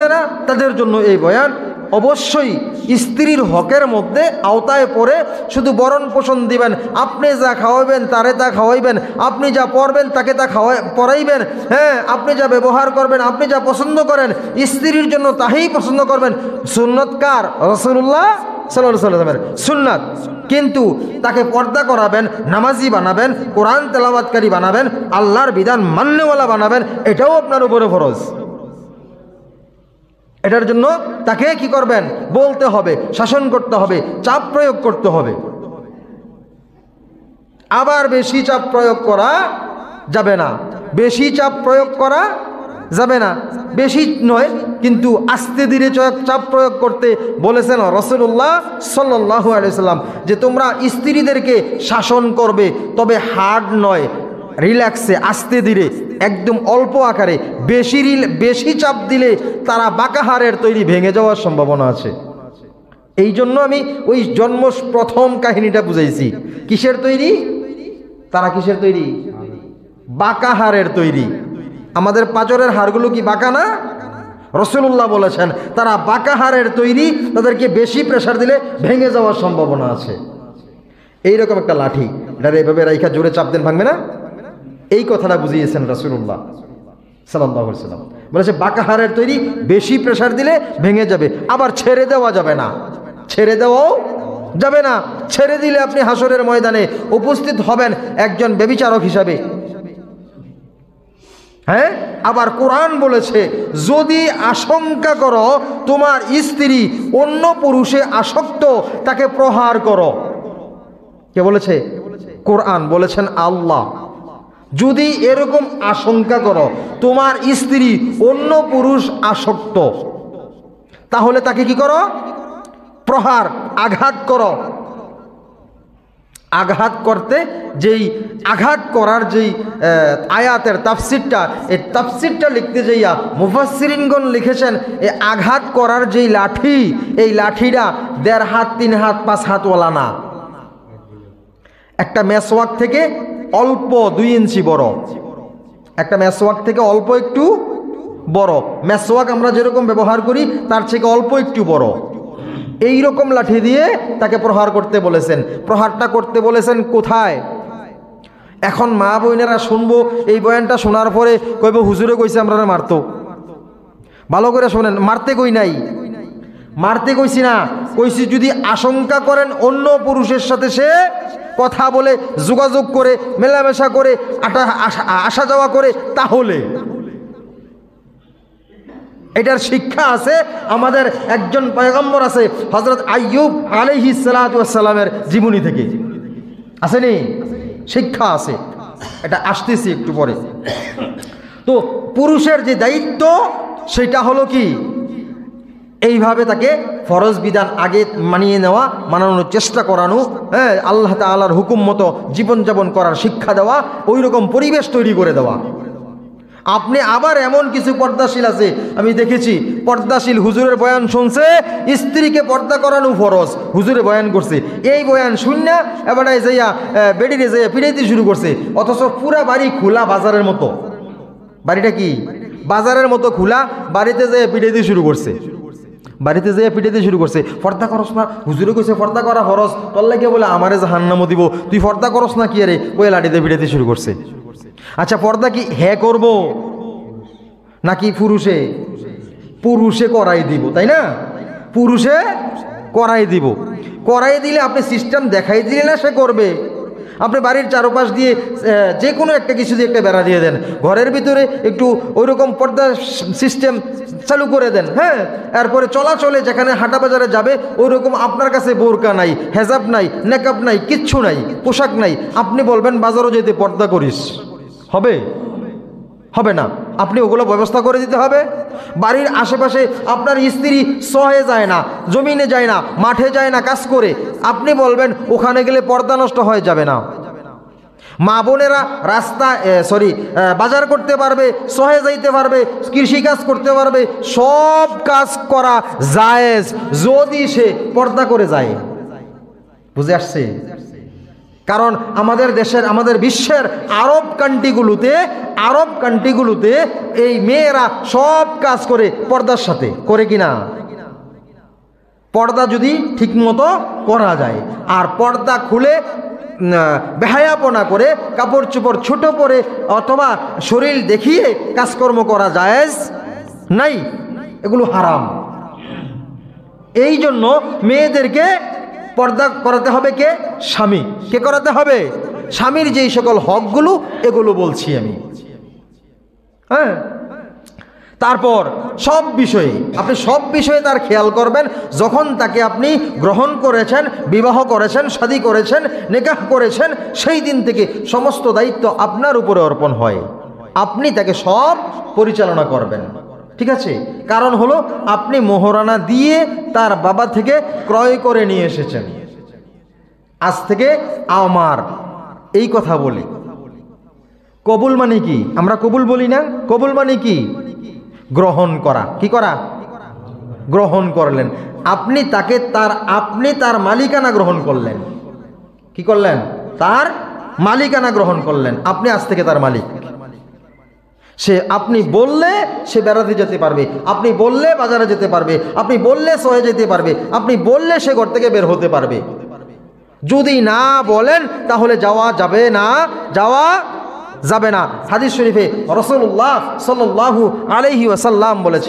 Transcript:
না, তাদের জন্য এই বয়ান অবশ্যই স্ত্রীর হকের মধ্যে আওতায় পড়ে শুধু বরণ পোষণ দিবেন, আপনি যা খাওয়াবেন তারে তা খাওয়াইবেন, আপনি যা পড়বেন তাকে তা পড়াইবেন, হ্যাঁ আপনি যা ব্যবহার করবেন, আপনি যা পছন্দ করেন স্ত্রীর জন্য তাই পছন্দ করবেন। সুন্নতকার রাসূলুল্লাহ সাল্লাল্লাহু আলাইহি ওয়াসাল্লামের সুন্নাত, কিন্তু তাকে পর্দা করাবেন, নামাজি বানাবেন, কোরআন তেলাওয়াতকারী বানাবেন, আল্লাহর বিধান মান্যওয়ালা বানাবেন, এটাও আপনার উপরে ফরজ। এটার জন্য তাকে কি করবেন? বলতে হবে, শাসন করতে হবে, চাপ প্রয়োগ করতে হবে। আবার বেশি চাপ প্রয়োগ করা যাবে না, বেশি চাপ প্রয়োগ করা যাবে না, বেশি নয় কিন্তু আস্তে ধীরে চাপ প্রয়োগ করতে বলেছেন রাসূলুল্লাহ সাল্লাল্লাহু আলাইহি ওয়াসাল্লাম, যে তোমরা স্ত্রীদেরকে শাসন করবে, তবে হার্ড নয়, রিল্যাক্সে, আস্তে ধীরে, একদম অল্প আকারে। বেশি চাপ দিলে তারা বাঁকাহারের তৈরি ভেঙে যাওয়ার সম্ভাবনা আছে। এই জন্য আমি ওই জন্ম প্রথম কাহিনীটা বুঝাইছি। কিসের তৈরি? তারা কিসের তৈরি? বাঁকাহারের তৈরি। আমাদের পাঁজরের হাড়গুলো কি বাঁকা না? রাসূলুল্লাহ বলেছেন তারা বাঁকাহারের তৈরি, তাদেরকে বেশি প্রেসার দিলে ভেঙে যাওয়ার সম্ভাবনা আছে। এইরকম একটা লাঠি, এটা এভাবে রাইখা জোরে চাপ দেন, ভাঙবে না। এই কথাটা বুঝিয়েছেন রাসূলুল্লাহ সাল্লাল্লাহু আলাইহি ওয়াসাল্লাম। বলেছে বাঁকাহারের তৈরি, বেশি প্রেসার দিলে ভেঙে যাবে। আবার ছেড়ে দেওয়া যাবে না, ছেড়ে দেওয়াও যাবে না। ছেড়ে দিলে আপনি হাসরের ময়দানে উপস্থিত হবেন একজন ব্যভিচারক হিসাবে। হ্যাঁ, আবার কোরআন বলেছে যদি আশঙ্কা করো তোমার স্ত্রী অন্য পুরুষে আসক্ত, তাকে প্রহার করো। কে বলেছে? কোরআন বলেছেন আল্লাহ। যদি এরকম আশঙ্কা করো তোমার স্ত্রী অন্য পুরুষ আসক্ত, তাহলে তাকে কি করো? প্রহার, আঘাত করো। আঘাত করতে যেই আঘাত করার যেই আয়াতের তাফসিরটা, এই তাফসিরটা লিখতে যাইয়া মুফাসসিরিনগণ লিখেছেন এই আঘাত করার যেই লাঠি, এই লাঠিটা 1.5 হাত 3 হাত 5 হাতওয়ালা না, একটা মেসওয়াক থেকে অল্প 2 ইঞ্চি বড়, একটা মেসওয়াক থেকে অল্প একটু বড়। মেসওয়াক আমরা যেরকম ব্যবহার করি তার থেকে অল্প একটু বড়, এই রকম লাঠি দিয়ে তাকে প্রহার করতে বলেছেন। প্রহারটা করতে বলেছেন কোথায়? এখন মা বোনেরা শুনবো এই বয়ানটা শোনার পরে কইব হুজুরে কইছে আমরা মারতো। ভালো করে শোনেন, মারতে কই নাই, মারতে কইছি না, কইছি যদি আশঙ্কা করেন অন্য পুরুষের সাথে সে কথা বলে, যোগাযোগ করে, মেলামেশা করে, আসা যাওয়া করে, তাহলে এটার শিক্ষা আছে। আমাদের একজন পয়গম্বর আছে হযরত আইয়ুব আলাইহিস সালাতু ওয়াস সালামের জীবনী থেকে, আসেনি? শিক্ষা আছে, এটা আসতেছি একটু পরে। তো পুরুষের যে দায়িত্ব সেটা হলো কি, এইভাবে তাকে ফরজ বিধান আগে মানিয়ে নেওয়া, মানানোর চেষ্টা করানো, হ্যাঁ আল্লাহ তাআলার হুকুম মতো জীবনযাপন করার শিক্ষা দেওয়া, ওই রকম পরিবেশ তৈরি করে দেওয়া। আপনি আবার এমন কিছু পর্দাশীল আছে, আমি দেখেছি পর্দাশীল হুজুরের বয়ান শুনছে, স্ত্রীকে পর্দা করানো ফরজ, হুজুরে বয়ান করছে, এই বয়ান শুননা এবার যাইয়া বেডিরে যাইয়া পিড়াইতে শুরু করছে, অথচ পুরা বাড়ি খোলা বাজারের মতো। বাড়িটা কি বাজারের মতো খোলা, বাড়িতে যাইয়া পিড়াইতে শুরু করছে, বাড়িতে যেয়ে পিটাইতে শুরু করছে। পর্দা করস না, হুজুরে কইছে পর্দা করা ফরজ, তোর লাগে বলে আমারে জাহান্নামও দিব, তুই পর্দা করস না কি? আরে ওই লাঠিতে পিটাইতে শুরু করছে। আচ্ছা পর্দা কি হ্যাঁ করব নাকি পুরুষে? পুরুষে করাই দিব, তাই না? পুরুষে করাই দিব। করাই দিলে আপনি সিস্টেম দেখাই দিলে না সে করবে। আপনি বাড়ির চারপাশ দিয়ে যে কোনো একটা কিছু দিয়ে একটা বেড়া দিয়ে দেন, ঘরের ভিতরে একটু ওইরকম পর্দা সিস্টেম চালু করে দেন, হ্যাঁ। এরপরে চলাচলে যেখানে হাঁটা বাজারে যাবে ওইরকম আপনার কাছে বোরকা নাই, হেজাব নাই, নেকাব নাই, কিচ্ছু নাই, পোশাক নাই, আপনি বলবেন বাজারও যেতে পর্দা করিস, হবে? হবে না। আপনি ওগুলো ব্যবস্থা করে দিতে হবে। বাড়ির আশেপাশে আপনার স্ত্রী শহরে যায় না, জমিনে যায় না, মাঠে যায় না কাজ করে, আপনি বলবেন ওখানে গেলে পর্দা নষ্ট হয়ে যাবে না। মা বোনেরা রাস্তা বাজার করতে পারবে, শহরে যাইতে পারবে, কৃষিকাজ করতে পারবে, সব কাজ করা জায়েজ যদি সে পর্দা করে যায়। বুঝে আসছে? কারণ আমাদের দেশের, আমাদের বিশ্বের আরব কান্ট্রিগুলোতে এই মেয়েরা সব কাজ করে পর্দার সাথে, করে কিনা? পর্দা যদি ঠিকমতো করা যায়, আর পর্দা খুলে বেহায়াপনা করে কাপড় চোপড় ছোট পরে অথবা শরীর দেখিয়ে কাজকর্ম করা জায়েজ নাই, এগুলো হারাম। এই জন্য মেয়েদেরকে পর্দা করাতে হবে কে? স্বামী। কে করাতে হবে? স্বামীর যেই সকল হকগুলো, এগুলো বলছি আমি। হ্যাঁ, তারপর সব বিষয়ে আপনি সব বিষয়ে তার খেয়াল করবেন। যখন তাকে আপনি গ্রহণ করেছেন, বিবাহ করেছেন, শাদী করেছেন, নিকাহ করেছেন, সেই দিন থেকে সমস্ত দায়িত্ব আপনার উপরে অর্পণ হয়। আপনি তাকে সব পরিচালনা করবেন, ঠিক আছে? কারণ হলো আপনি মোহরানা দিয়ে তার বাবা থেকে ক্রয় করে নিয়ে এসেছেন। আজ থেকে আমার এই কথা বলি, কবুল মানে কি? আমরা কবুল বলি না? কবুল মানে কি? গ্রহণ করা। কি করা? গ্রহণ করলেন। আপনি তার মালিকানা গ্রহণ করলেন। কি করলেন? তার মালিকানা গ্রহণ করলেন। আপনি আজ থেকে তার মালিক। আপনি বললে সে বেড়াতে যেতে পারবে, আপনি বললে বাজারে যেতে পারবে, আপনি বললে শহরে যেতে পারবে, আপনি বললে সে ঘর থেকে বের হতে পারবে। যদি না বলেন তাহলে যাওয়া যাবে না। হাদিস শরীফে রাসূলুল্লাহ সাল্লাল্লাহু আলাইহি ওয়াসাল্লাম বলেছেন।